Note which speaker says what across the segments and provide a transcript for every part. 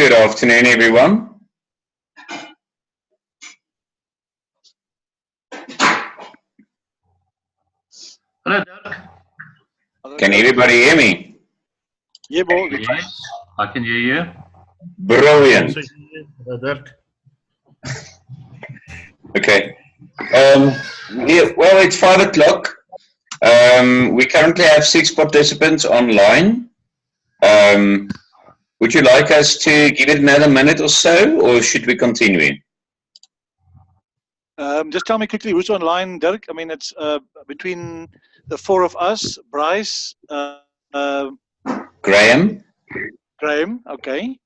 Speaker 1: Good afternoon, everyone.
Speaker 2: Hello, Dirk.
Speaker 1: Can everybody hear me?
Speaker 3: Yeah, boy.
Speaker 2: Yes, I can hear you.
Speaker 1: Brilliant.
Speaker 3: Dirk.
Speaker 1: Okay. Well, it's 5 o'clock. We currently have 6 participants online. Would you like us to give it another minute or so, or should we continue?
Speaker 3: Just tell me quickly who's online, Dirk. I mean, it's between the 4 of us, Bryce,
Speaker 1: Graham?
Speaker 3: Graham, okay.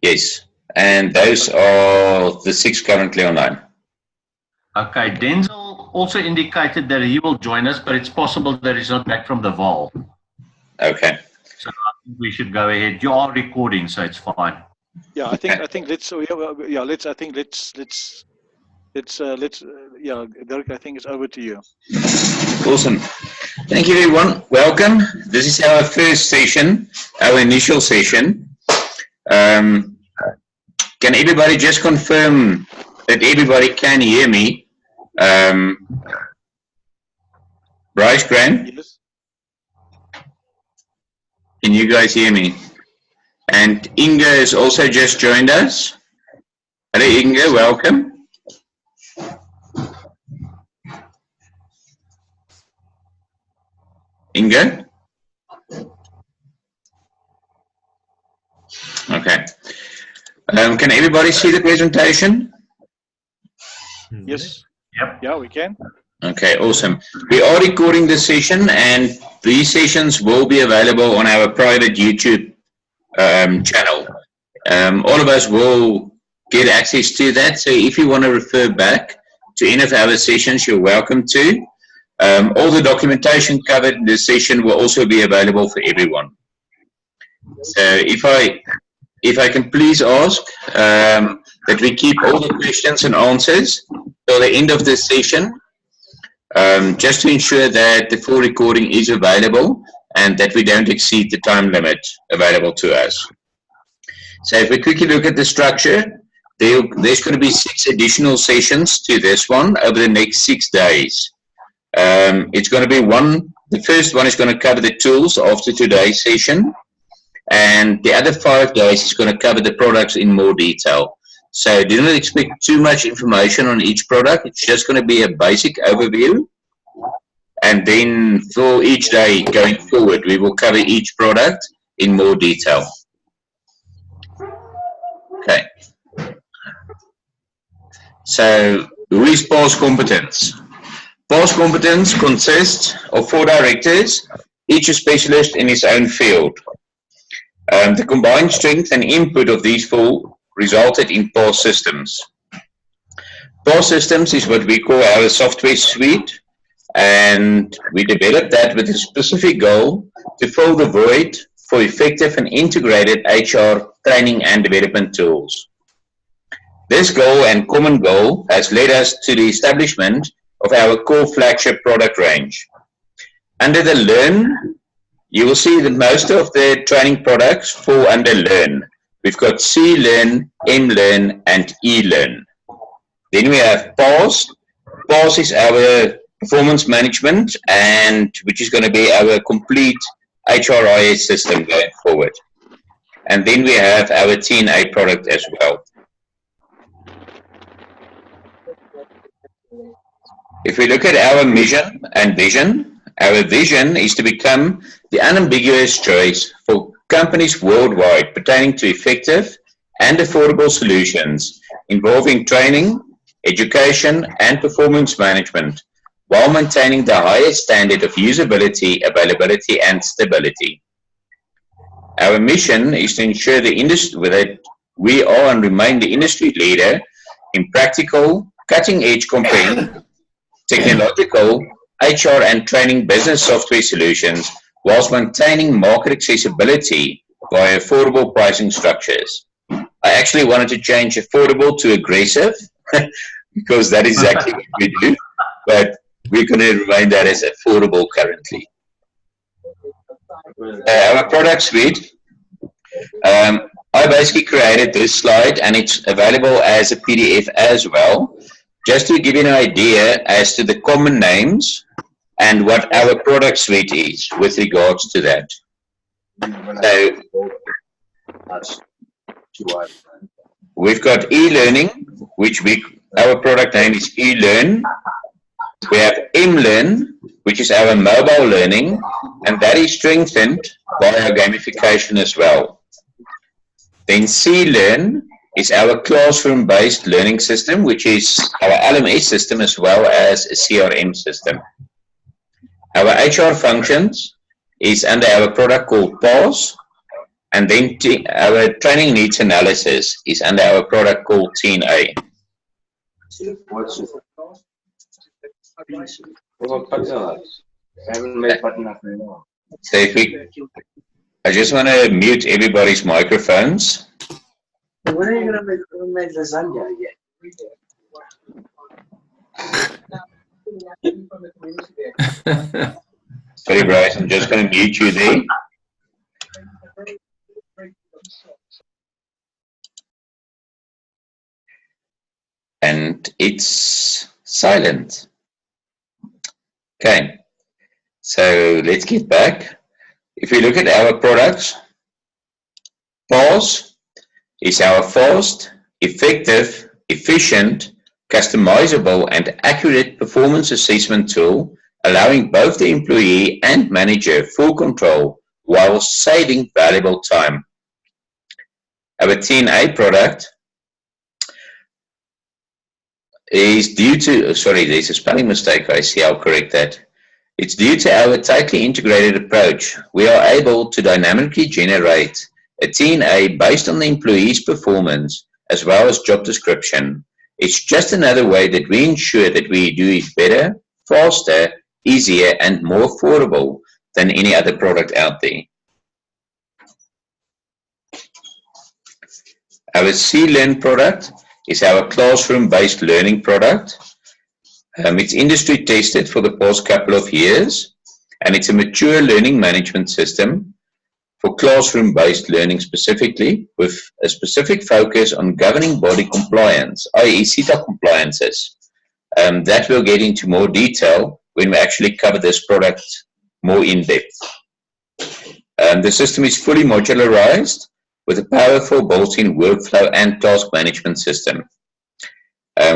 Speaker 1: Yes. And those are the 6 currently online.
Speaker 2: Okay, Denzel also indicated that he will join us, but it's possible that he's not back from the Val.
Speaker 1: Okay.
Speaker 2: So I think we should go ahead. You are recording, so it's fine.
Speaker 3: Yeah, I think let's Dirk, I think it's over to you.
Speaker 1: Awesome. Thank you, everyone. Welcome. This is our first session, our initial session. Can everybody just confirm that everybody can hear me? Bryce, Graham?
Speaker 3: Yes.
Speaker 1: Can you guys hear me? And Inga has also just joined us. Hello, Inga. Welcome. Inga? Okay. Can everybody see the presentation?
Speaker 3: Yes.
Speaker 2: Yep.
Speaker 3: Yeah, we can.
Speaker 1: Okay, awesome. We are recording this session, and these sessions will be available on our private YouTube channel. All of us will get access to that, so if you want to refer back to any of our sessions, you're welcome to. All the documentation covered in this session will also be available for everyone. So if I can please ask that we keep all the questions and answers till the end of this session, just to ensure that the full recording is available and that we don't exceed the time limit available to us. So if we quickly look at the structure, there's going to be 6 additional sessions to this one over the next 6 days. It's going to be the first one is going to cover the tools after today's session, and the other 5 days is going to cover the products in more detail. So do not expect too much information on each product. It's just going to be a basic overview. And then for each day going forward, we will cover each product in more detail. Okay. So who is PAS Competence? PAS Competence consists of 4 directors, each a specialist in his own field. The combined strength and input of these 4 resulted in PAS Systems. PAS Systems is what we call our software suite, and we developed that with a specific goal to fill the void for effective and integrated HR training and development tools. This goal and common goal has led us to the establishment of our core flagship product range. Under the Learn, you will see that most of the training products fall under Learn. We've got C-Learn, M-Learn, and E-Learn. Then we have PAS. PAS is our performance management, and which is going to be our complete HRIS system going forward. And then we have our TNA product as well. If we look at our mission and vision, our vision is to become the unambiguous choice for companies worldwide pertaining to effective and affordable solutions involving training, education, and performance management, while maintaining the highest standard of usability, availability, and stability. Our mission is to ensure that we are and remain the industry leader in practical, cutting-edge, comprehensive, technological, HR and training business software solutions, whilst maintaining market accessibility via affordable pricing structures. I actually wanted to change affordable to aggressive because that is exactly what we do, but we're going to remain that as affordable currently. Our product suite, I basically created this slide and it's available as a PDF as well, just to give you an idea as to the common names and what our product suite is with regards to that. So we've got e-learning, which our product name is eLearn. We have mLearn, which is our mobile learning, and that is strengthened by our gamification as well. Then cLearn is our classroom-based learning system, which is our LMS system as well as a CRM system. Our HR functions is under our product called PAS, and then our training needs analysis is under our product called TNA. So I just want to mute everybody's microphones.
Speaker 4: When are you going to make lasagna again?
Speaker 1: Sorry, Bryce, I'm just going to mute you there. And it's silent. Okay, so let's get back. If we look at our products, PAS is our fast, effective, efficient, customizable, and accurate performance assessment tool, allowing both the employee and manager full control while saving valuable time. Our TNA product is due to, sorry, there's a spelling mistake, I see, I'll correct that. It's due to our tightly integrated approach. We are able to dynamically generate a TNA based on the employee's performance as well as job description. It's just another way that we ensure that we do it better, faster, easier, and more affordable than any other product out there. Our cLearn product is our classroom-based learning product. It's industry tested for the past couple of years, and it's a mature learning management system for classroom-based learning specifically, with a specific focus on governing body compliance, i.e. CETA compliances. That we'll get into more detail when we actually cover this product more in depth. The system is fully modularized with a powerful built-in workflow and task management system.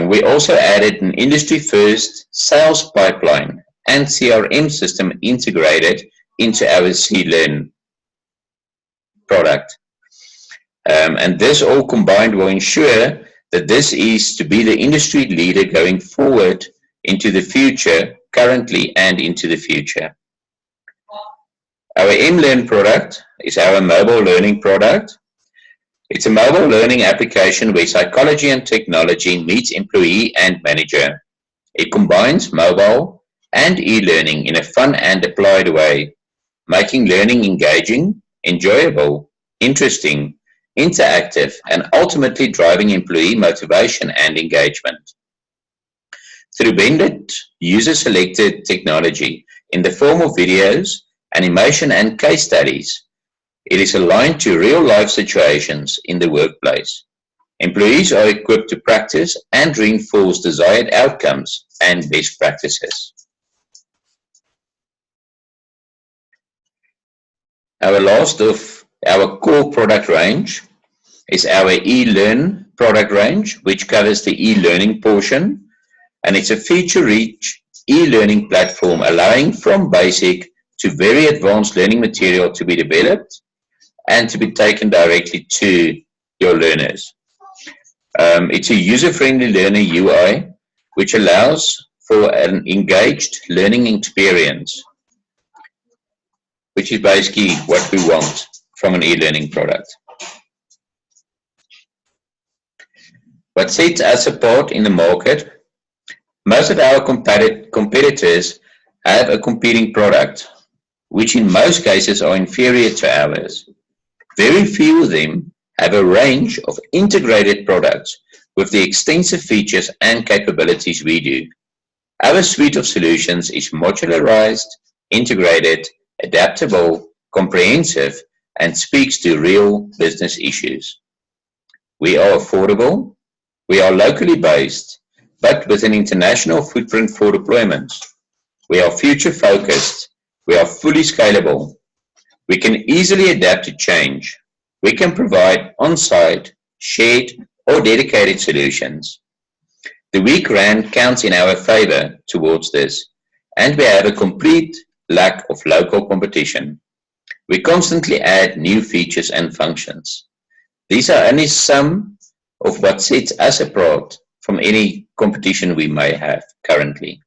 Speaker 1: We also added an industry-first sales pipeline and CRM system integrated into our cLearn product. And this all combined will ensure that this is to be the industry leader going forward into the future, currently and into the future. Our mLearn product is our mobile learning product. It's a mobile learning application where psychology and technology meets employee and manager. It combines mobile and e-learning in a fun and applied way, making learning engaging, enjoyable, interesting, interactive, and ultimately driving employee motivation and engagement. Through blended user-selected technology in the form of videos, animation, and case studies, it is aligned to real-life situations in the workplace. Employees are equipped to practice and reinforce desired outcomes and best practices. Our last of our core product range is our eLearn product range, which covers the e-learning portion, and it's a feature-rich e-learning platform allowing from basic to very advanced learning material to be developed and to be taken directly to your learners. It's a user-friendly learner UI, which allows for an engaged learning experience, which is basically what we want from an e-learning product. What sets us apart in the market, most of our competitors have a competing product, which in most cases are inferior to ours. Very few of them have a range of integrated products with the extensive features and capabilities we do. Our suite of solutions is modularized, integrated, adaptable, comprehensive, and speaks to real business issues. We are affordable, we are locally based, but with an international footprint for deployments. We are future focused, we are fully scalable. We can easily adapt to change. We can provide on-site, shared or dedicated solutions. The weak rand counts in our favor towards this, and we have a complete lack of local competition. We constantly add new features and functions. These are only some of what sets us apart from any competition we may have currently.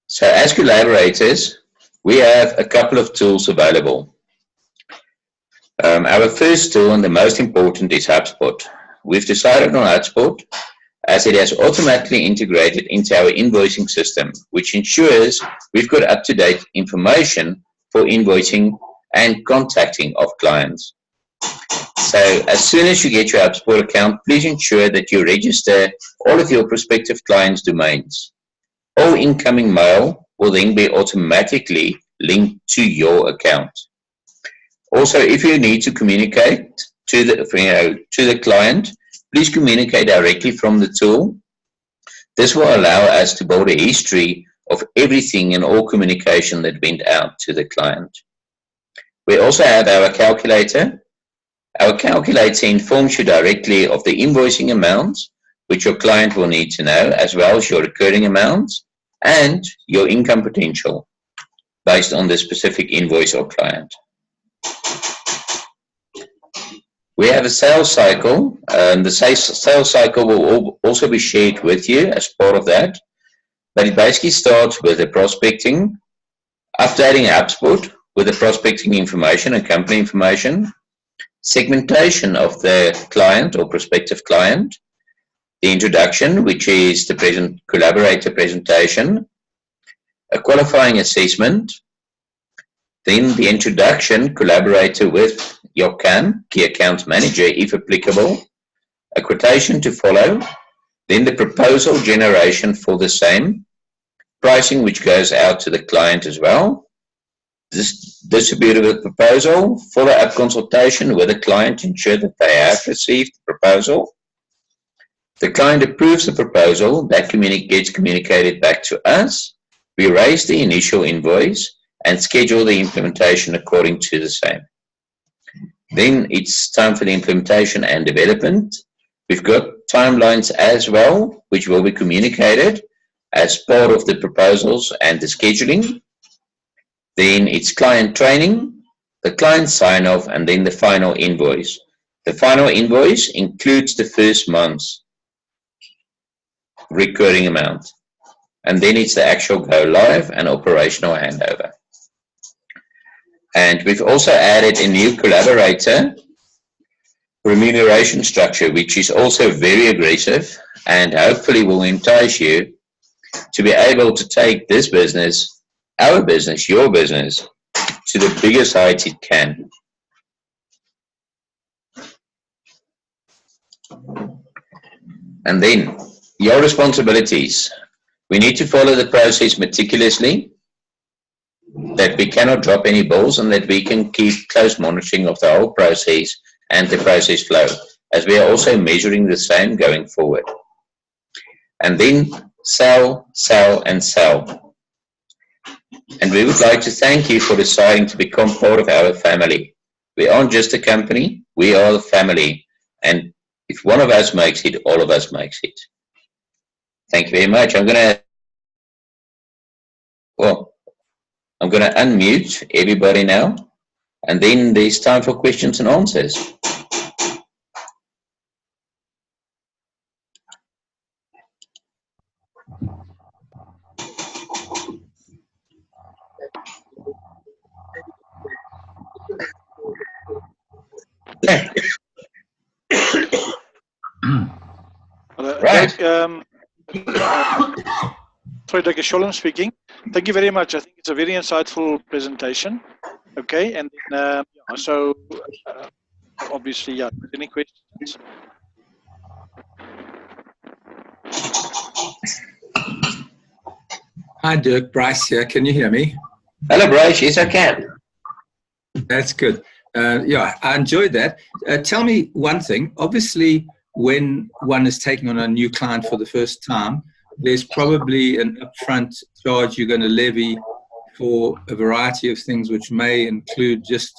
Speaker 1: So as collaborators, we have a couple of tools available. Our first tool and the most important is HubSpot. We've decided on HubSpot as it has automatically integrated into our invoicing system, which ensures we've got up-to-date information for invoicing and contacting of clients. So as soon as you get your HubSpot account, please ensure that you register all of your prospective clients' domains. All incoming mail will then be automatically linked to your account. Also, if you need to communicate to the client, please communicate directly from the tool. This will allow us to build a history of everything and all communication that went out to the client. We also have our calculator. Our calculator informs you directly of the invoicing amounts which your client will need to know, as well as your recurring amounts and your income potential based on the specific invoice or client. We have a sales cycle, and the sales cycle will also be shared with you as part of that. But it basically starts with the prospecting, updating HubSpot with the prospecting information and company information, segmentation of the client or prospective client, the introduction, which is the collaborator presentation, a qualifying assessment, then the introduction, collaborator with your CAM, Key Account Manager, if applicable, a quotation to follow, then the proposal generation for the same, pricing which goes out to the client as well, distributed with proposal, follow-up consultation with the client to ensure that they have received the proposal. The client approves the proposal, that gets communicated back to us. We raise the initial invoice and schedule the implementation according to the same. Then it's time for the implementation and development. We've got timelines as well, which will be communicated as part of the proposals and the scheduling. Then it's client training, the client sign-off, and then the final invoice. The final invoice includes the first month's recurring amount. And then it's the actual go live and operational handover. And we've also added a new collaborator remuneration structure, which is also very aggressive and hopefully will entice you to be able to take this business, our business, your business, to the biggest heights it can. And then your responsibilities. We need to follow the process meticulously, that we cannot drop any balls, and that we can keep close monitoring of the whole process and the process flow, as we are also measuring the same going forward. And then sell, sell, and sell. And we would like to thank you for deciding to become part of our family. We aren't just a company, we are the family. And if one of us makes it, all of us makes it. Thank you very much. I'm going to unmute everybody now, and then there's time for questions and answers. Right.
Speaker 3: Sorry, Dr. Sholem speaking. Thank you very much. I think it's a very insightful presentation. Okay, and then, obviously, yeah, any questions?
Speaker 5: Hi, Dirk. Bryce here. Can you hear me?
Speaker 1: Hello, Bryce. Yes, I can.
Speaker 5: That's good. Yeah, I enjoyed that. Tell me one thing. Obviously, when one is taking on a new client for the first time, there's probably an upfront charge you're going to levy for a variety of things, which may include just,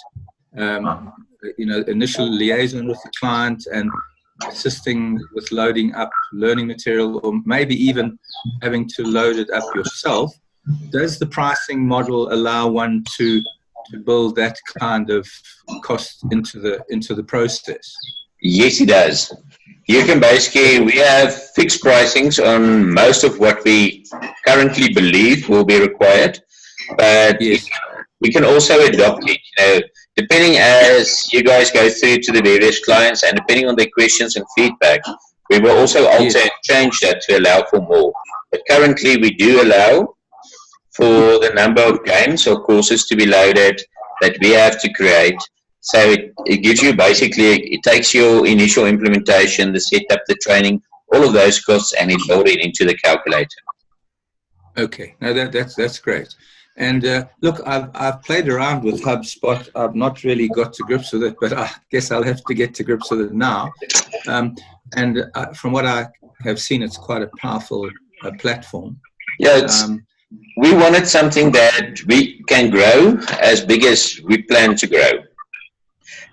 Speaker 5: initial liaison with the client and assisting with loading up learning material, or maybe even having to load it up yourself. Does the pricing model allow one to build that kind of cost into the process?
Speaker 1: Yes, it does. You can basically, we have fixed pricings on most of what we currently believe will be required, but
Speaker 5: Yes.
Speaker 1: we can also adopt it, depending as you guys go through to the various clients and depending on their questions and feedback, we will also alter and change that to allow for more. But currently we do allow for the number of games or courses to be loaded that we have to create. So it gives you basically, it takes your initial implementation, the setup, the training, all of those costs, and it loads it into the calculator.
Speaker 5: Okay, now that's great. And look, I've played around with HubSpot. I've not really got to grips with it, but I guess I'll have to get to grips with it now. And from what I have seen, it's quite a powerful platform.
Speaker 1: Yeah, we wanted something that we can grow as big as we plan to grow.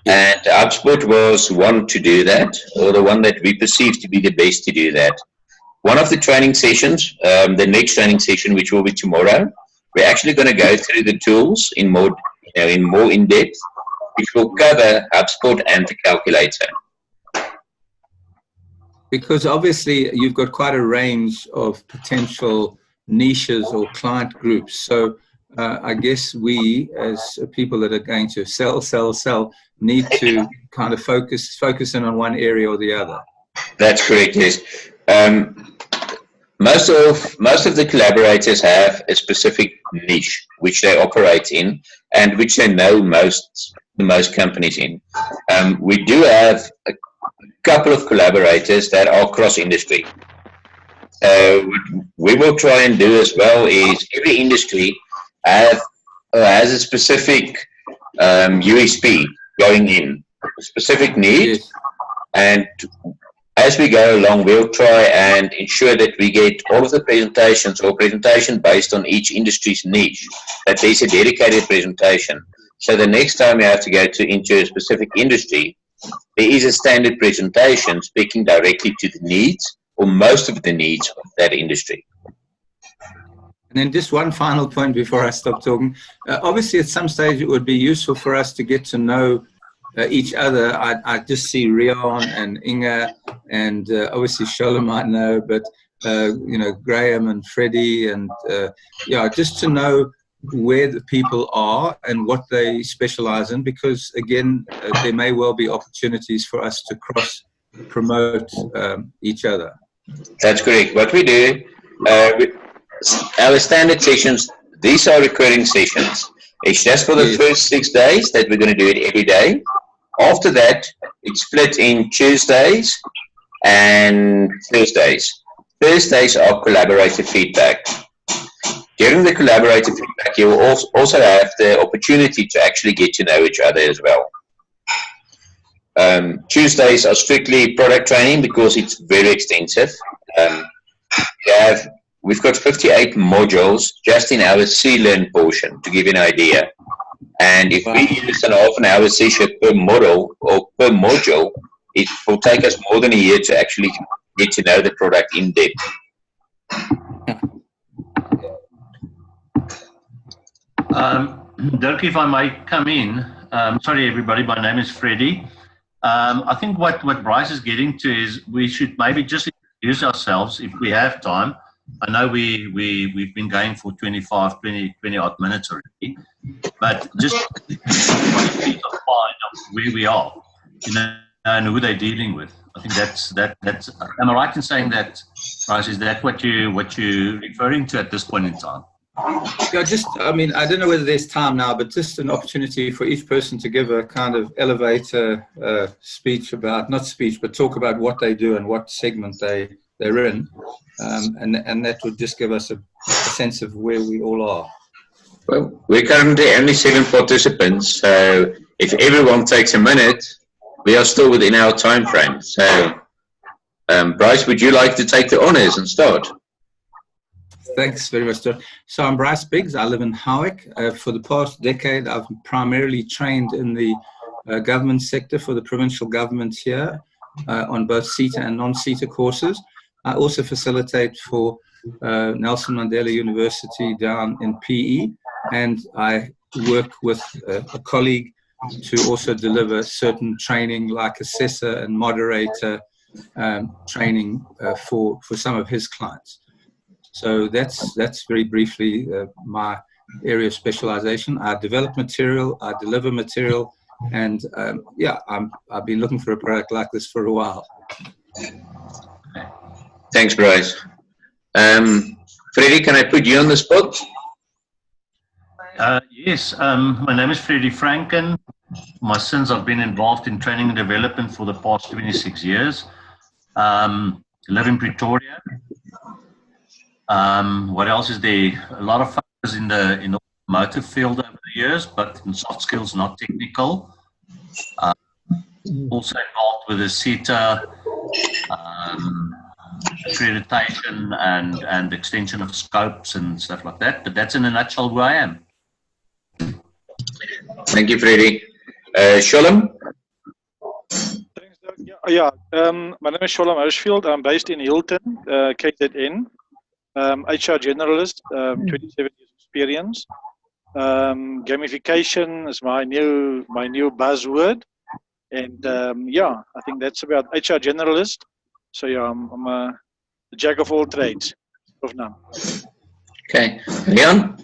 Speaker 1: And HubSpot was one to do that, or the one that we perceive to be the best to do that. One of the training sessions, the next training session, which will be tomorrow, we're actually going to go through the tools in more in depth, which will cover HubSpot and the calculator.
Speaker 5: Because obviously you've got quite a range of potential niches or client groups. So I guess we, as people that are going to sell, need to kind of focus in on one area or the other.
Speaker 1: That's correct, yes. Most of the collaborators have a specific niche which they operate in and which they know most companies in. We do have a couple of collaborators that are cross-industry. We will try and do as well is every industry has a specific USP going in, a specific need,
Speaker 5: Yes.
Speaker 1: and as we go along, we'll try and ensure that we get all of the presentations or presentation based on each industry's niche, that there's a dedicated presentation. So the next time you have to go into a specific industry, there is a standard presentation speaking directly to the needs or most of the needs of that industry.
Speaker 5: And then just one final point before I stop talking. Obviously, at some stage, it would be useful for us to get to know each other. I just see Rion and Inga, and obviously Sholem I know, but Graham and Freddie, and just to know where the people are and what they specialize in, because again, there may well be opportunities for us to cross promote each other.
Speaker 1: That's correct. What we do, our standard sessions, these are recurring sessions. It's just for the first 6 days that we're going to do it every day. After that, it's split in Tuesdays and Thursdays. Thursdays are collaborator feedback. During the collaborator feedback, you will also have the opportunity to actually get to know each other as well. Tuesdays are strictly product training because it's very extensive. We've got 58 modules just in our C-Learn portion, to give you an idea. And if we use an half an hour session per model or per module, it will take us more than a year to actually get to know the product in depth.
Speaker 2: Dirk, if I might come in, sorry everybody, my name is Freddie. I think what Bryce is getting to is we should maybe just introduce ourselves if we have time. I know we've been going for 20 odd minutes already, but just fine of where we are, and who they're dealing with. I think that's. Am I right in saying that, Bryce? Is that what you're referring to at this point in time?
Speaker 5: Yeah, I don't know whether there's time now, but just an opportunity for each person to give a kind of elevator speech about, not speech, but talk about what they do and what segment they they're in, and that would just give us a sense of where we all are.
Speaker 1: Well, we're currently only 7 participants, so if everyone takes a minute, we are still within our time frame. So, Bryce, would you like to take the honors and start?
Speaker 5: Thanks very much, Stuart. So I'm Bryce Biggs. I live in Howick. For the past decade, I've primarily trained in the government sector for the provincial governments here on both CETA and non-CETA courses. I also facilitate for Nelson Mandela University down in PE, and I work with a colleague to also deliver certain training like assessor and moderator training for some of his clients. So that's very briefly my area of specialization. I develop material, I deliver material, and yeah, I've been looking for a product like this for a while.
Speaker 1: Thanks, Bryce. Freddie, can I put you on the spot?
Speaker 2: Yes, my name is Freddie Franken. Since I've been involved in training and development for the past 26 years. Live in Pretoria. What else is there? A lot of focus in the automotive field over the years, but in soft skills, not technical. Also involved with the CETA accreditation and extension of scopes and stuff like that. But that's in a nutshell who I am.
Speaker 1: Thank you, Freddie. Sholem?
Speaker 3: Thanks, Doug. Yeah, my name is Sholem Hirschfield. I'm based in Hilton, KZN. HR generalist, 27 years experience. Gamification is my new buzzword, and yeah, I think that's about HR generalist. So yeah, I'm a jack of all trades of now.
Speaker 1: Okay, Leon?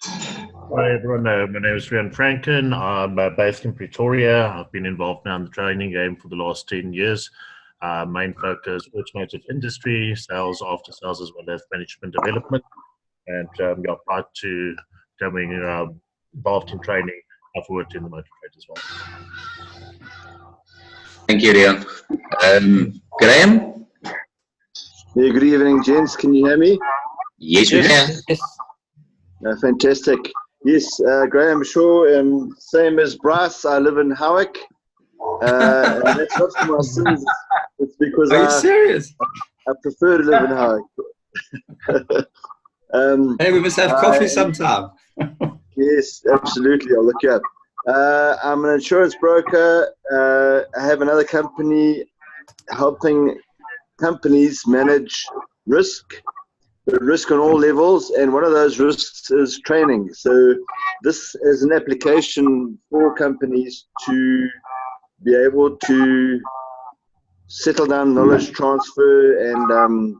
Speaker 6: Hi everyone, my name is Rian Franken. I'm based in Pretoria. I've been involved now in the training game for the last 10 years. Main focus, automotive industry, sales, after sales, as well as management development. And yeah, prior to becoming involved in training, I've worked in the motor trade as well.
Speaker 1: Thank you, Rian. Graham?
Speaker 7: Yeah, good evening, gents. Can you hear me?
Speaker 1: Yes, we can.
Speaker 7: Fantastic. Yes, Graham Shaw, same as Bryce. I live in Howick. And that's not for my sins. It's because
Speaker 5: Are you serious?
Speaker 7: I prefer to live in Howick.
Speaker 5: Hey, we must have coffee sometime.
Speaker 7: Yes, absolutely. I'll look you up. I'm an insurance broker. I have another company helping companies manage risk on all levels, and one of those risks is training. So this is an application for companies to be able to settle down knowledge transfer, and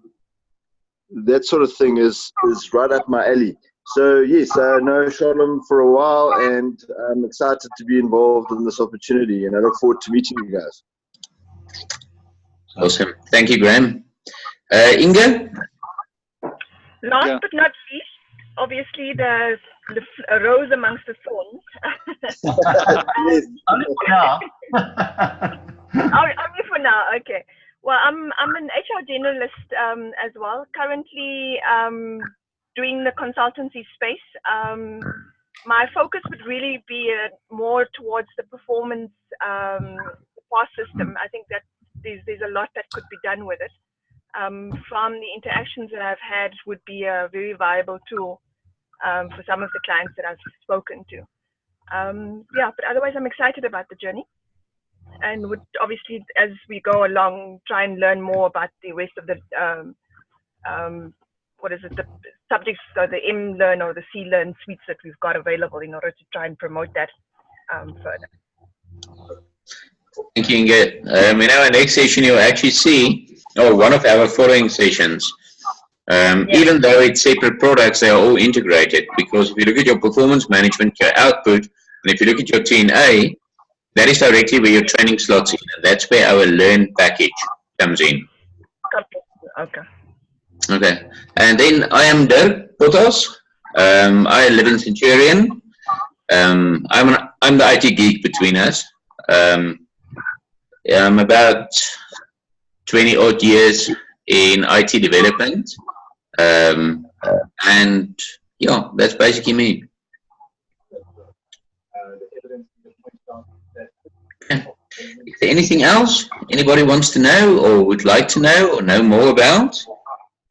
Speaker 7: that sort of thing is right up my alley. So yes, I know Sholem for a while, and I'm excited to be involved in this opportunity, and I look forward to meeting you guys.
Speaker 1: Awesome. Thank you, Graham. Inga?
Speaker 8: Last but not least, obviously the rose amongst the thorns.
Speaker 7: Yes.
Speaker 2: Only for now.
Speaker 8: Only for now, okay. Well, I'm an HR generalist as well. Currently doing the consultancy space. My focus would really be more towards the performance PAS system. I think that there's a lot that could be done with it. From the interactions that I've had, would be a very viable tool for some of the clients that I've spoken to. Yeah, but otherwise I'm excited about the journey, and would obviously, as we go along, try and learn more about the rest of the the subjects, or the M-Learn or the C-Learn suites that we've got available, in order to try and promote that further.
Speaker 1: Thank you, Inga. In our next session, you'll actually see, one of our following sessions. Even though it's separate products, they are all integrated, because if you look at your performance management, your output, and if you look at your TNA, that is directly where your training slots in, and that's where our Learn package comes in.
Speaker 8: Okay.
Speaker 1: Okay. And then I am Dirk Potos. I live in Centurion. I'm the IT geek between us. I'm about 20 odd years in IT development. And yeah, that's basically me. Is there anything else anybody wants to know or would like to know or know more about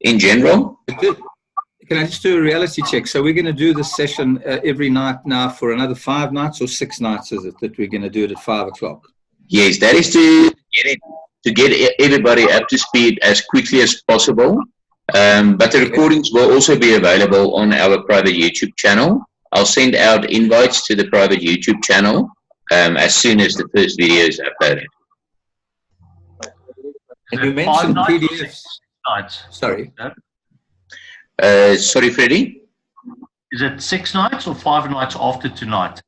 Speaker 1: in general?
Speaker 5: Can I just do a reality check? So we're going to do this session every night now for another 5 nights or 6 nights, is it, that we're going to do it at 5 o'clock?
Speaker 1: Yes, that is to get everybody up to speed as quickly as possible. But the recordings will also be available on our private YouTube channel. I'll send out invites to the private YouTube channel as soon as the first video is uploaded.
Speaker 5: And you mentioned PDFs. Sorry.
Speaker 1: Sorry, Freddie?
Speaker 2: Is it 6 nights or 5 nights after tonight?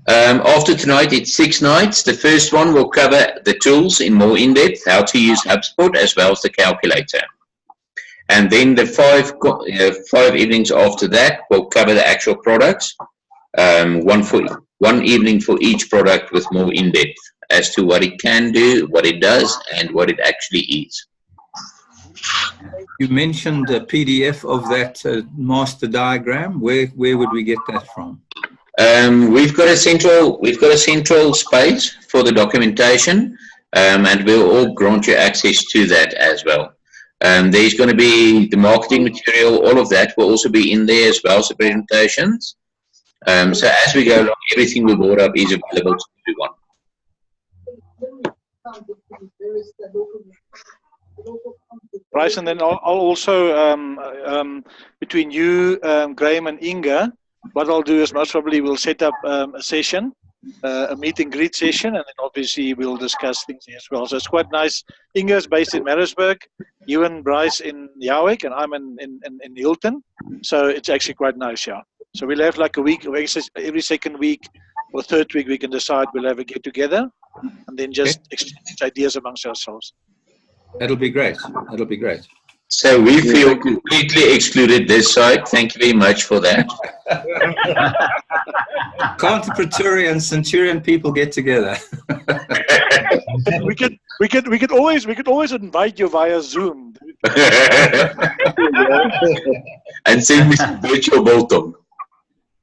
Speaker 1: After tonight, it's 6 nights. The first one will cover the tools in more in-depth, how to use HubSpot as well as the calculator. And then the 5 evenings after that will cover the actual products. One evening for each product with more in-depth as to what it can do, what it does, and what it actually is.
Speaker 5: You mentioned a PDF of that master diagram. Where would we get that from?
Speaker 1: We've got a central space for the documentation, and we'll all grant you access to that as well. There's going to be the marketing material, all of that will also be in there as well as the presentations. So as we go along, everything we brought up is available to everyone.
Speaker 3: Bryce, and then I'll also, between you, Graham and Inga, what I'll do is most probably we'll set up a session, a meet and greet session, and then obviously we'll discuss things as well. So it's quite nice. Inga is based in Maritzburg, you and Bryce in Yawik, and I'm in Hilton. So it's actually quite nice, yeah. So we'll have like a week, every second week or third week we can decide we'll have a get together and then just exchange ideas amongst ourselves. That'll be great.
Speaker 5: That'll be great.
Speaker 1: So we feel completely excluded this side. Thank you very much for that.
Speaker 5: Can't the Pretoria and Centurion people get together?
Speaker 3: we could always invite you via Zoom.
Speaker 1: And send me some virtual biltong.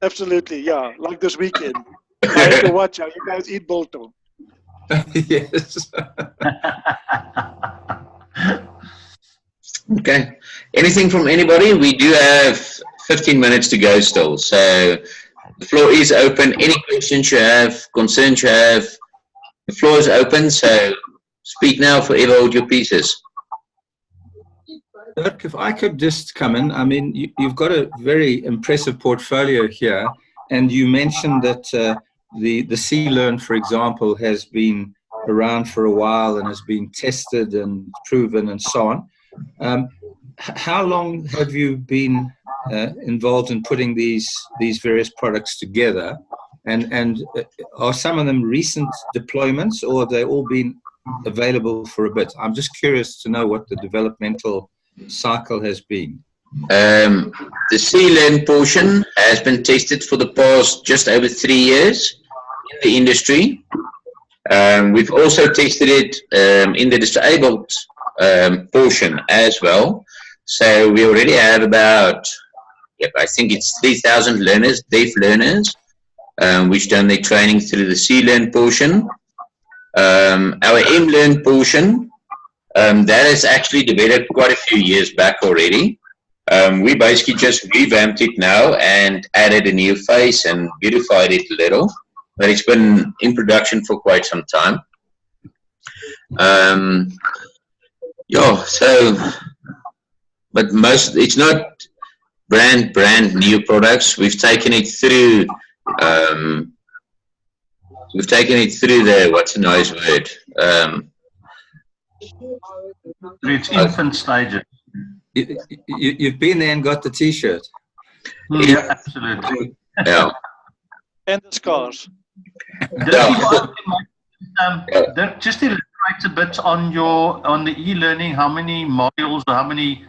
Speaker 3: Absolutely, yeah. Like this weekend. I have to watch how you guys eat biltong.
Speaker 5: Yes.
Speaker 1: Okay. Anything from anybody? We do have 15 minutes to go still. So the floor is open. Any questions you have, concerns you have, the floor is open. So speak now, forever hold your pieces.
Speaker 5: Dirk, if I could just come in, I mean, you've got a very impressive portfolio here, and you mentioned that the C-Learn, for example, has been around for a while and has been tested and proven and so on. How long have you been involved in putting these various products together? And are some of them recent deployments, or have they all been available for a bit? I'm just curious to know what the developmental cycle has been.
Speaker 1: The C-Learn portion has been tested for the past just over 3 years in the industry. We've also tested it in the disabled portion as well. So we already have about, I think it's 3,000 learners, deaf learners, which done their training through the C-Learn portion. Our M-Learn portion, that is actually developed quite a few years back already. We basically just revamped it now and added a new face and beautified it a little, but it's been in production for quite some time. But it's not brand new products. We've taken it through the, what's a nice word?
Speaker 2: It's infant stages.
Speaker 5: You've been there and got the T-shirt.
Speaker 2: Yeah, absolutely.
Speaker 1: Yeah.
Speaker 3: And the scars.
Speaker 2: Just elaborate a bit on the e-learning. How many modules or how many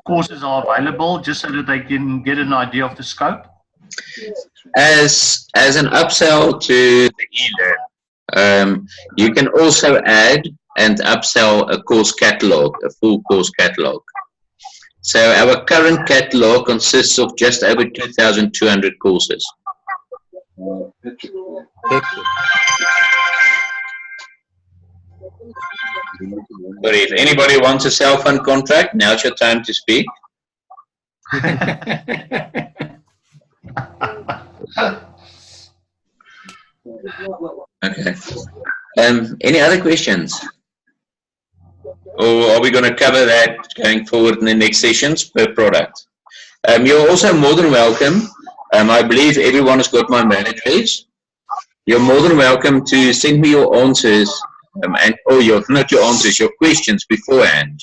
Speaker 2: courses are available, just so that they can get an idea of the scope?
Speaker 1: As an upsell to the e-learn, you can also add and upsell a course catalog, a full course catalog. So our current catalog consists of just over 2,200 courses. But if anybody wants a cell phone contract, now's your time to speak. Okay. Any other questions? Or are we going to cover that going forward in the next sessions per product? You're also more than welcome. I believe everyone has got my mail address. You're more than welcome to send me your answers, not your answers, your questions beforehand.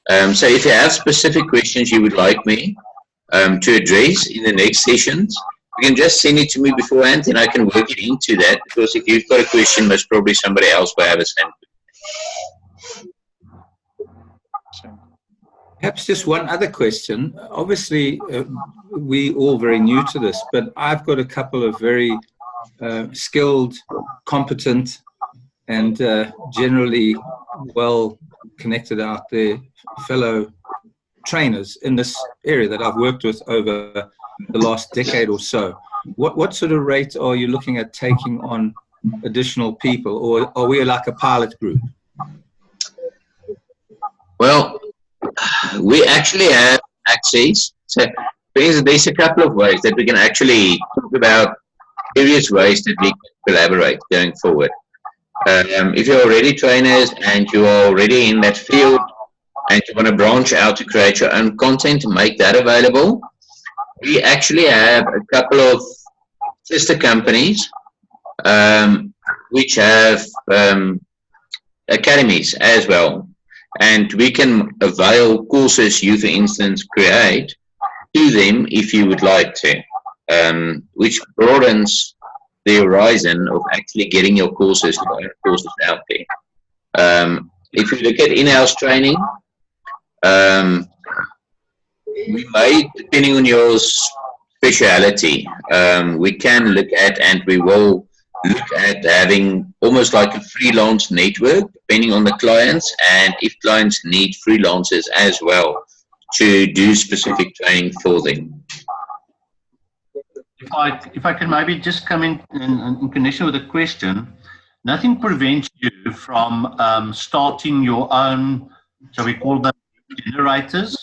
Speaker 1: So if you have specific questions you would like me to address in the next sessions, you can just send it to me beforehand and I can work it into that, because if you've got a question, most probably somebody else will have a same.
Speaker 5: Perhaps just one other question. Obviously, we all very new to this, but I've got a couple of very skilled, competent, and generally well connected out there fellow trainers in this area that I've worked with over the last decade or so. What sort of rate are you looking at taking on additional people, or are we like a pilot group?
Speaker 1: Well, we actually have access. So there's a couple of ways that we can actually talk about various ways that we can collaborate going forward. If you're already trainers and you are already in that field and you want to branch out to create your own content to make that available, we actually have a couple of sister companies which have academies as well. And we can avail courses you, for instance, create to them if you would like to, which broadens the horizon of actually getting your courses out there. If you look at in-house training, we may, depending on your speciality, we can look at, and we will look at having almost like a freelance network, depending on the clients, and if clients need freelancers as well to do specific training for them.
Speaker 2: If I can maybe just come in connection with a question, nothing prevents you from starting your own, shall we call them generators?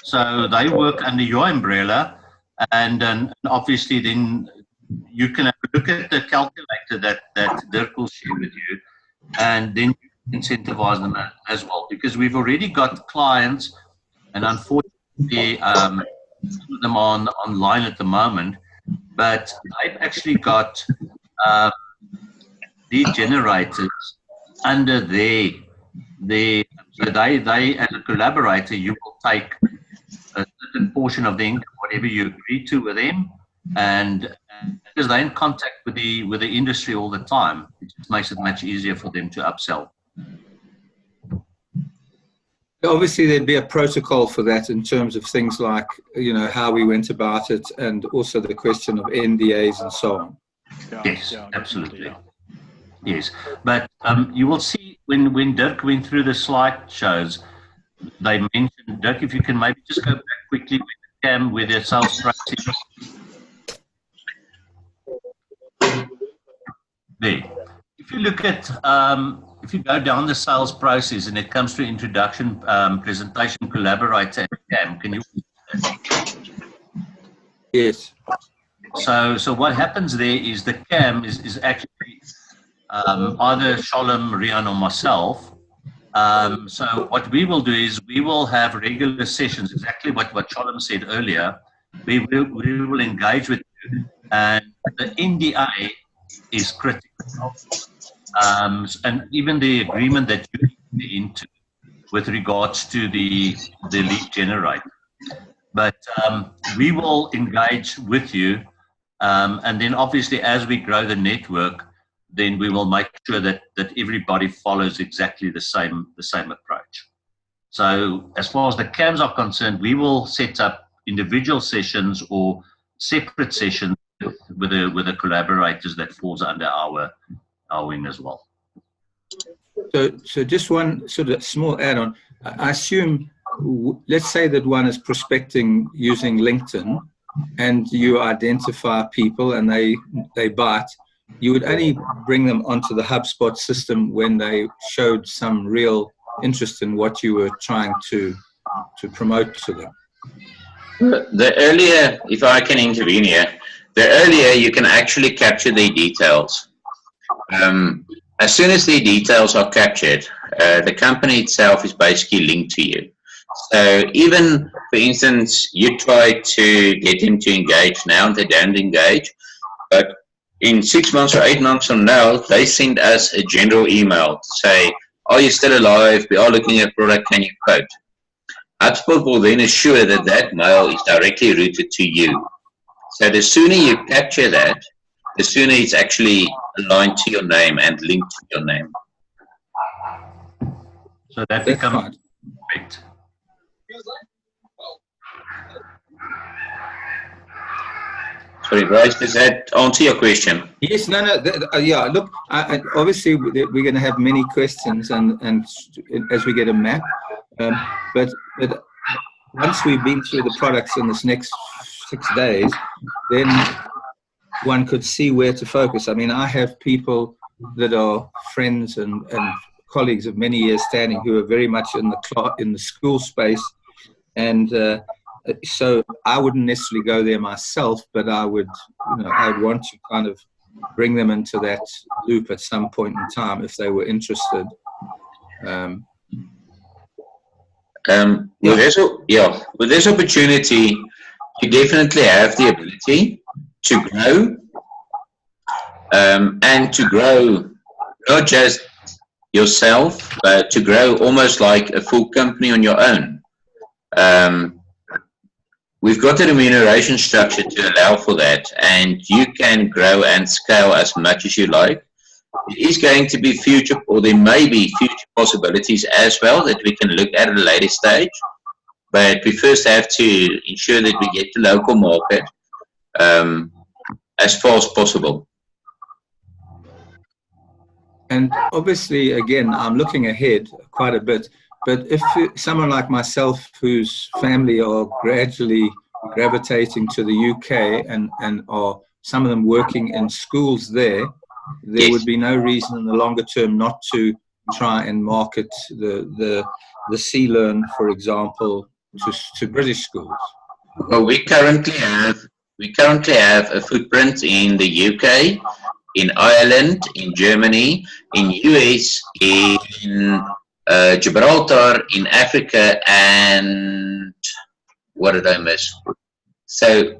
Speaker 2: So they work under your umbrella, and obviously then you can have a look at the calculator that Dirk will share with you, and then you incentivize them as well, because we've already got clients, and unfortunately some of them are online at the moment, but they've actually got lead generators under their so they as a collaborator, you will take a certain portion of the income, whatever you agree to with them, and because they're in contact with the industry all the time, it just makes it much easier for them to upsell.
Speaker 5: Obviously, there'd be a protocol for that in terms of things like, you know, how we went about it, and also the question of NDAs and so on.
Speaker 2: Yes, absolutely. Yeah. Yes, but you will see when Dirk went through the slideshows, they mentioned, Dirk, if you can maybe just go back quickly with the CAM, with their sales strategy. There. If you look at, if you go down the sales process and it comes to introduction, presentation, collaborator, and CAM, can you?
Speaker 5: Yes.
Speaker 2: So what happens there is the CAM is actually either Sholem, Rian, or myself. So what we will do is we will have regular sessions, exactly what Sholem said earlier. We will engage with you, and the NDA is critical. And even the agreement that you get into with regards to the lead generator. But we will engage with you, and then obviously as we grow the network, then we will make sure that everybody follows exactly the same approach. So as far as the CAMs are concerned, we will set up individual sessions or separate sessions with the collaborators that falls under our wing as well.
Speaker 5: So just one sort of small add-on. I assume, let's say that one is prospecting using LinkedIn, and you identify people and they bite. You would only bring them onto the HubSpot system when they showed some real interest in what you were trying to promote to them.
Speaker 1: The earlier, if I can intervene here, the earlier you can actually capture their details. As soon as their details are captured, the company itself is basically linked to you. So even, for instance, you try to get them to engage now and they don't engage, but in 6 months or 8 months from now, they send us a general email to say, are you still alive? We are looking at product, can you quote? HubSpot will then assure that that mail is directly routed to you. So the sooner you capture that, the sooner it's actually aligned to your name and linked to your name.
Speaker 2: So that becomes perfect.
Speaker 1: Sorry, Bryce, does that answer your question?
Speaker 5: Yes, no, yeah, look, obviously we're going to have many questions and as we get a map, but once we've been through the products in this next 6 days, then one could see where to focus. I mean, I have people that are friends and colleagues of many years standing who are very much in the school space, and so I wouldn't necessarily go there myself, but I would, I'd want to kind of bring them into that loop at some point in time if they were interested.
Speaker 1: With this opportunity, you definitely have the ability to grow, and to grow not just yourself, but to grow almost like a full company on your own. We've got a remuneration structure to allow for that, and you can grow and scale as much as you like. It is going to be future, or there may be future possibilities as well that we can look at a later stage. But we first have to ensure that we get the local market as far as possible.
Speaker 5: And obviously, again, I'm looking ahead quite a bit, but if someone like myself whose family are gradually gravitating to the UK and are some of them working in schools there would be no reason in the longer term not to try and market the C-Learn, for example, to British schools.
Speaker 1: Well, we currently have a footprint in the UK, in Ireland, in Germany, in US, in Gibraltar, in Africa, and what did I miss? So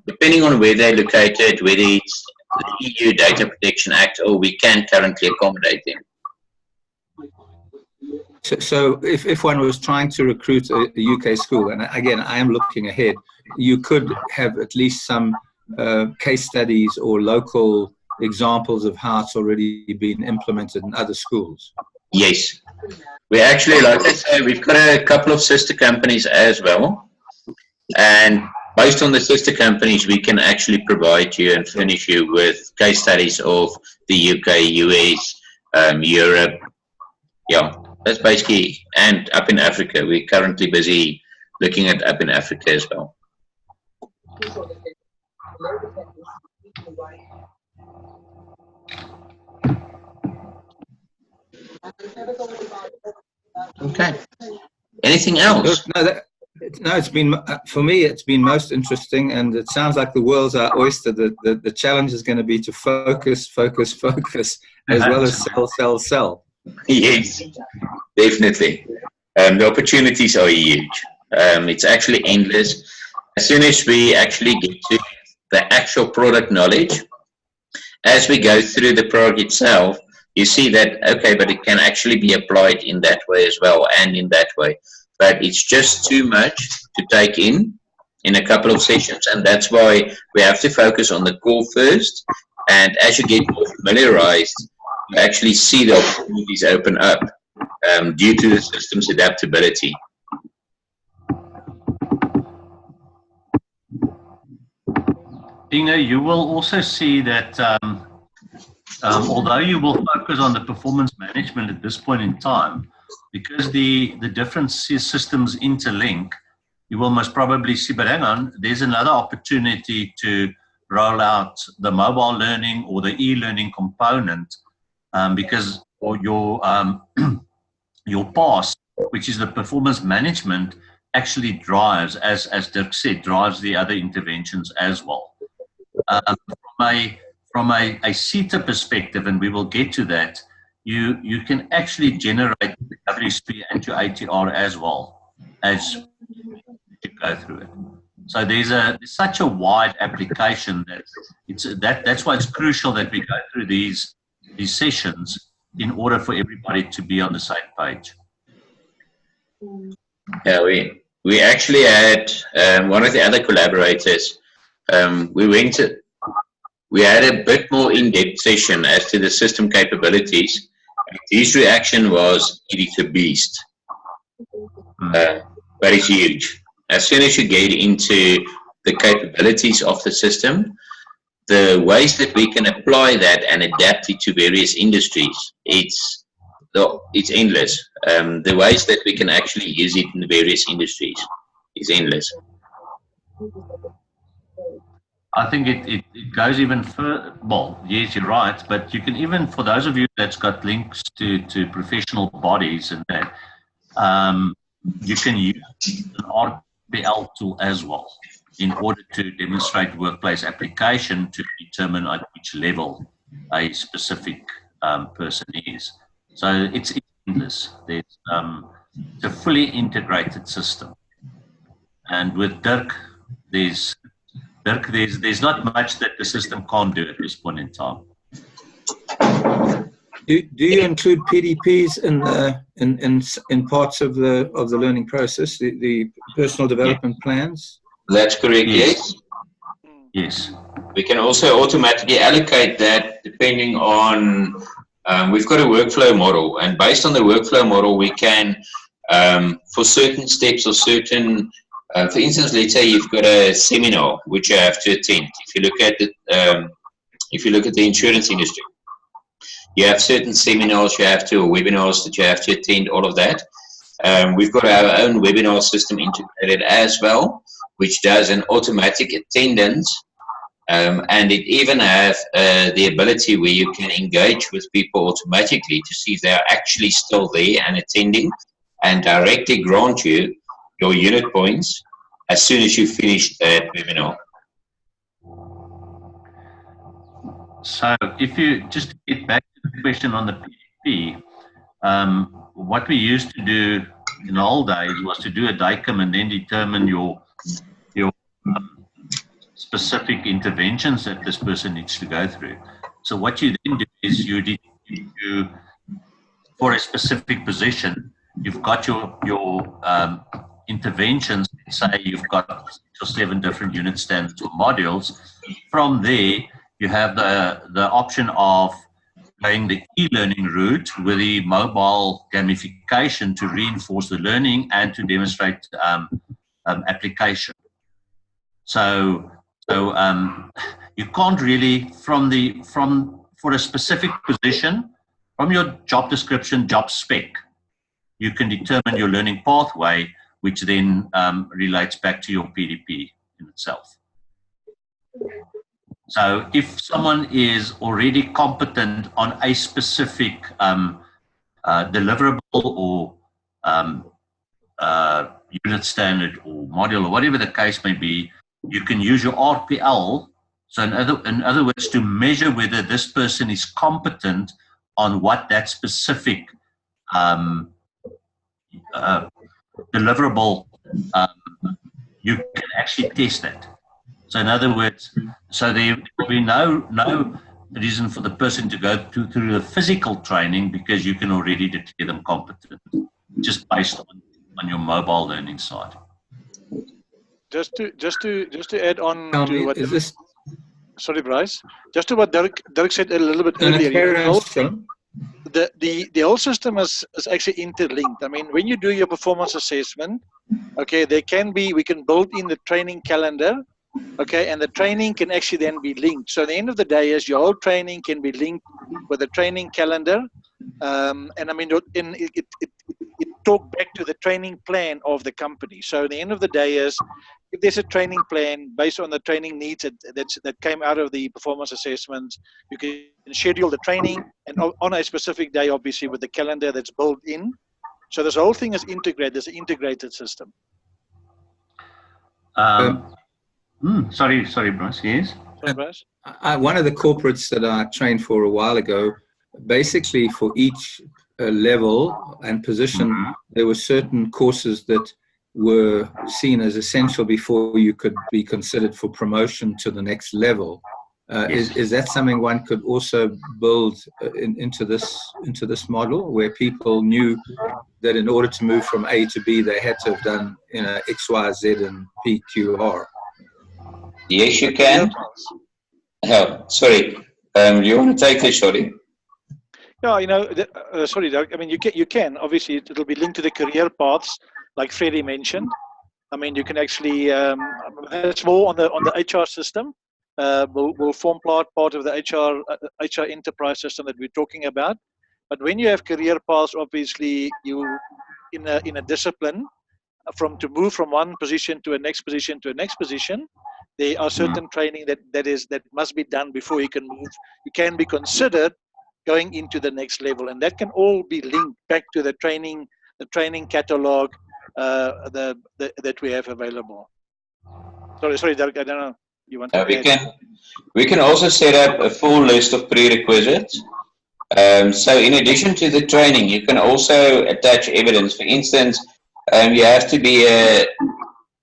Speaker 1: depending on where they're located, whether it's the EU Data Protection Act or we can currently accommodate them.
Speaker 5: So if one was trying to recruit a UK school, and again, I am looking ahead, you could have at least some case studies or local examples of how it's already been implemented in other schools.
Speaker 1: Yes. We actually, like I say, we've got a couple of sister companies as well. And based on the sister companies, we can actually provide you and furnish you with case studies of the UK, US, Europe. Yeah, that's basically, and up in Africa. We're currently busy looking at up in Africa as well. Okay. Anything else?
Speaker 5: No, it's been, for me, it's been most interesting, and it sounds like the world's our oyster. The challenge is going to be to focus, as well as sell.
Speaker 1: Yes, definitely. The opportunities are huge. It's actually endless. As soon as we actually get to the actual product knowledge, as we go through the product itself, you see that, okay, but it can actually be applied in that way as well, and in that way. But it's just too much to take in a couple of sessions, and that's why we have to focus on the core first. And as you get more familiarized, you actually see the opportunities open up due to the system's adaptability.
Speaker 2: Inge, you will also see that although you will focus on the performance management at this point in time, because the different systems interlink, you will most probably see, but hang on, there's another opportunity to roll out the mobile learning or the e-learning component, because your PAS, which is the performance management, actually drives, as Dirk said, drives the other interventions as well. From a CETA perspective, and we will get to that, you can actually generate the WSP and your ATR as well as you go through it. So there's such a wide application that that's why it's crucial that we go through these sessions in order for everybody to be on the same page.
Speaker 1: Yeah, we actually had one of the other collaborators. We had a bit more in-depth session as to the system capabilities. His reaction was, "It's a beast," but it's huge. As soon as you get into the capabilities of the system, the ways that we can apply that and adapt it to various industries, it's endless. The ways that we can actually use it in the various industries is endless.
Speaker 2: I think it goes even further. Well, yes, you're right, but you can even, for those of you that's got links to professional bodies and that, you can use an RPL tool as well in order to demonstrate workplace application to determine at which level a specific person is. So it's endless. There's it's a fully integrated system, and with Dirk, there's not much that the system can't do at this point in time.
Speaker 5: Do you include PDPs in parts of the learning process, the personal development plans?
Speaker 1: That's correct. Yes.
Speaker 2: Yes.
Speaker 1: We can also automatically allocate that depending on. We've got a workflow model, and based on the workflow model, we can, for certain steps or certain. For instance, let's say you've got a seminar which you have to attend. If you look at the insurance industry, you have certain seminars you have to, or webinars that you have to attend. All of that. We've got our own webinar system integrated as well, which does an automatic attendance, and it even have the ability where you can engage with people automatically to see if they are actually still there and attending, and directly grant you your unit points as soon as you finish that webinar.
Speaker 2: So if you just get back to the question on the PDP, what we used to do in the old days was to do a DICOM and then determine your specific interventions that this person needs to go through. So what you then do is you for a specific position, you've got your interventions. Say you've got 6 or 7 different unit standards or modules. From there, you have the option of going the e-learning route with the mobile gamification to reinforce the learning and to demonstrate application. So you can't really for a specific position from your job description, job spec, you can determine your learning pathway, which then relates back to your PDP in itself. So if someone is already competent on a specific deliverable or unit standard or module or whatever the case may be, you can use your RPL. So in other words, to measure whether this person is competent on what that specific deliverable, you can actually test that. So in other words, so there will be no reason for the person to go through the physical training, because you can already declare them competent just based on your mobile learning side.
Speaker 3: Just to add on to what
Speaker 5: is this?
Speaker 3: Sorry, Bryce. Just to what Dirk said a little bit earlier. The whole system is actually interlinked. I mean, when you do your performance assessment, okay, we can build in the training calendar, okay, and the training can actually then be linked. So at the end of the day, your whole training can be linked with a training calendar, and I mean, it talk back to the training plan of the company. So at the end of the day is, if there's a training plan based on the training needs that came out of the performance assessments, you can schedule the training and on a specific day, obviously with the calendar that's built in. So this whole thing is integrated. There's an integrated system.
Speaker 2: Sorry, Bruce. Yes.
Speaker 3: Sorry, Bryce?
Speaker 5: One of the corporates that I trained for a while ago, basically for each level and position, there were certain courses that were seen as essential before you could be considered for promotion to the next level. Is that something one could also build into this model, where people knew that in order to move from A to B, they had to have done, you know, X, Y, Z, and P, Q, R?
Speaker 1: Yes, you can. Oh, sorry. You want to take this, sorry?
Speaker 3: No, you know, sorry, Doug. I mean, you can. Obviously, it'll be linked to the career paths, like Freddie mentioned. I mean, you can actually. It's more on the HR system. Will form part of the HR enterprise system that we're talking about. But when you have career paths, obviously, you in a discipline, to move from one position to a next position to a next position, there are certain training that must be done before you can move. You can be considered going into the next level, and that can all be linked back to the training catalog that we have available. Sorry, Dirk, I don't know. You want to
Speaker 1: we can also set up a full list of prerequisites. So in addition to the training, you can also attach evidence. For instance, you have to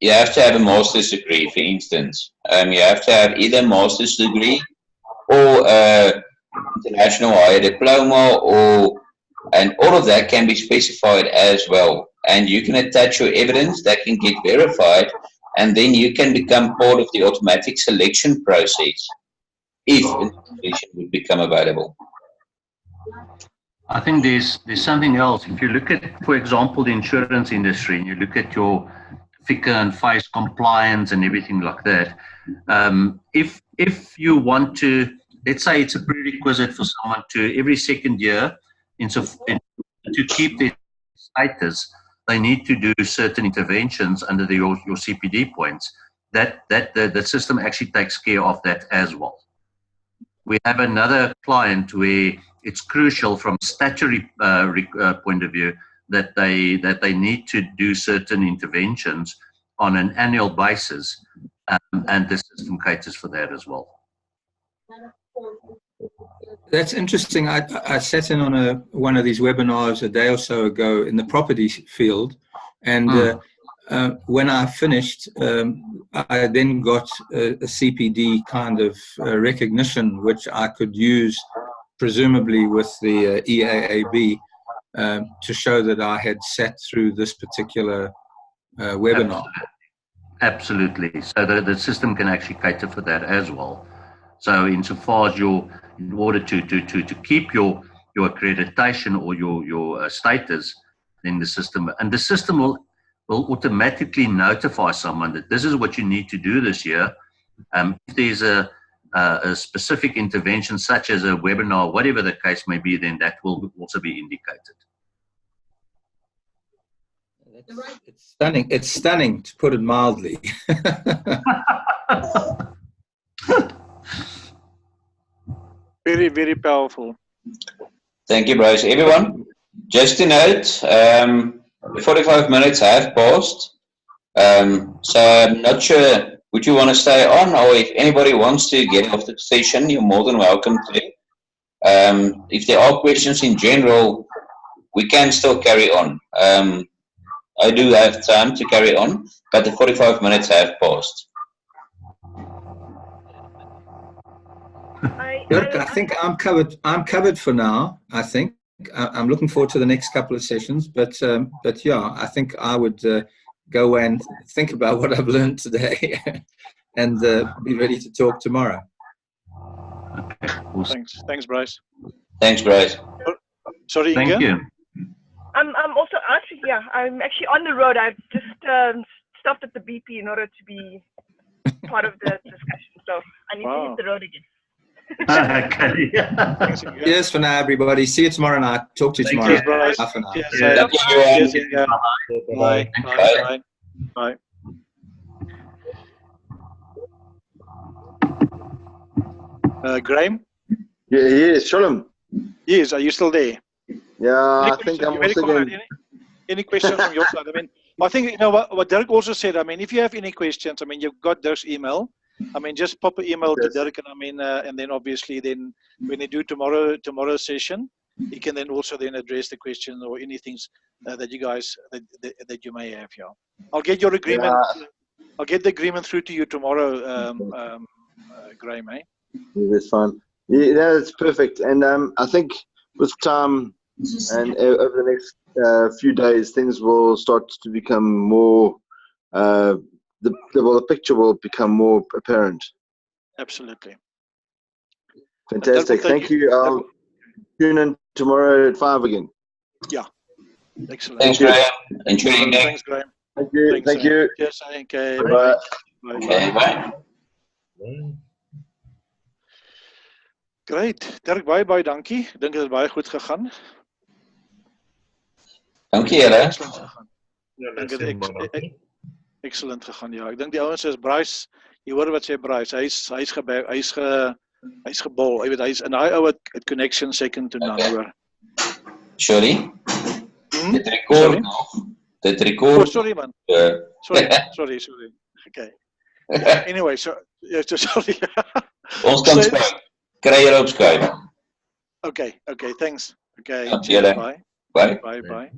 Speaker 1: have a master's degree, for instance. You have to have either a master's degree or international higher diploma, and all of that can be specified as well. And you can attach your evidence that can get verified, and then you can become part of the automatic selection process if an position would become available.
Speaker 2: I think there's something else. If you look at, for example, the insurance industry, and you look at your FICA and FICE compliance and everything like that, if you want to, let's say it's a prerequisite for someone to every second year, to keep their status, they need to do certain interventions under your CPD points. The system actually takes care of that as well. We have another client where it's crucial from statutory point of view that they need to do certain interventions on an annual basis, and the system caters for that as well.
Speaker 5: That's interesting. I sat in on one of these webinars a day or so ago in the property field, and when I finished, I then got a CPD kind of recognition, which I could use presumably with the EAAB to show that I had sat through this particular webinar.
Speaker 2: Absolutely. So the system can actually cater for that as well. So insofar as in order to keep your accreditation or your status, then the system will automatically notify someone that this is what you need to do this year. If there's a specific intervention such as a webinar, whatever the case may be, then that will also be indicated.
Speaker 5: It's stunning. It's stunning, to put it mildly.
Speaker 3: Very, very powerful.
Speaker 1: Thank you, Bryce. Everyone, just to note, 45 minutes have passed. So I'm not sure, would you want to stay on, or if anybody wants to get off the session, you're more than welcome to. If there are questions in general, we can still carry on. I do have time to carry on, but the 45 minutes have passed.
Speaker 5: Dirk, I think I'm covered. I'm covered for now. I think I'm looking forward to the next couple of sessions. But yeah, I think I would go and think about what I've learned today, and be ready to talk tomorrow.
Speaker 2: Okay. Awesome.
Speaker 3: Thanks, Bryce.
Speaker 1: Thanks, Bryce.
Speaker 3: Sorry,
Speaker 2: Thank
Speaker 3: Inga?
Speaker 2: you.
Speaker 8: I'm also actually, yeah, I'm actually on the road. I've just stopped at the BP in order to be part of the discussion. So I need to hit the road again.
Speaker 2: Okay.
Speaker 3: Thanks, Inga.
Speaker 5: Cheers for now, everybody. See you tomorrow night. Talk to you tomorrow.
Speaker 3: Cheers, Bryce.
Speaker 5: Bye for now.
Speaker 3: Cheers,
Speaker 2: Yeah.
Speaker 1: Thank you,
Speaker 3: Cheers, Inga. Bye. Bye. Bye. Graham?
Speaker 7: Yeah, yes, Shalom.
Speaker 3: Yes, are you still there?
Speaker 7: Yeah,
Speaker 3: Any
Speaker 7: I think
Speaker 3: questions?
Speaker 7: I'm
Speaker 3: You ready,
Speaker 7: also
Speaker 3: Conrad?
Speaker 7: going.
Speaker 3: Any questions from your side? I mean, I think, you know, what Dirk also said, I mean, if you have any questions, I mean, you've got Dirk's email. I mean, just pop an email to
Speaker 7: Yes.
Speaker 3: Dirk, and I mean, and then obviously then when they do tomorrow's session, he can then also then address the question or anything that you guys, that you may have, yeah. I'll get your agreement.
Speaker 7: Yeah.
Speaker 3: I'll get the agreement through to you tomorrow, Graham, eh?
Speaker 7: Yeah, that's fine. Yeah, that's perfect. And I think with time and over the next few days, things will start to become more. The picture will become more apparent.
Speaker 3: Absolutely.
Speaker 7: Fantastic. Thank you. I'll tune in tomorrow at 5 again.
Speaker 3: Excellent.
Speaker 1: Thanks, Graham. Enjoy your day.
Speaker 3: Thanks, Graham.
Speaker 7: Thank you.
Speaker 3: Thanks,
Speaker 7: Thank you.
Speaker 3: Cheers, okay.
Speaker 7: Bye.
Speaker 3: Bye.
Speaker 1: Okay, bye.
Speaker 3: Great. Dirk, baie dankie. Ek dink dit het baie goed gegaan.
Speaker 1: Dankie julle.
Speaker 3: Excellent gegaan. Ek dink dit excellent gegaan, ja. Ek dink die ouens is Bryce. Jy hoor wat sê Bryce. Hy's gebol. Jy weet hy's in daai ou het connection second to none, hoor.
Speaker 1: Sorry. Dit
Speaker 3: Sorry?
Speaker 1: rekord nog. Dit
Speaker 3: Oh,
Speaker 1: rekord.
Speaker 3: sorry man. Sorry. Okay. Anyway, so sorry.
Speaker 1: Ons kan Skype. Kry julle op Skype.
Speaker 3: Okay, thanks. Okay,
Speaker 1: Ja,
Speaker 3: cheers,
Speaker 1: julle.
Speaker 3: bye.
Speaker 1: Bye.
Speaker 3: Bye.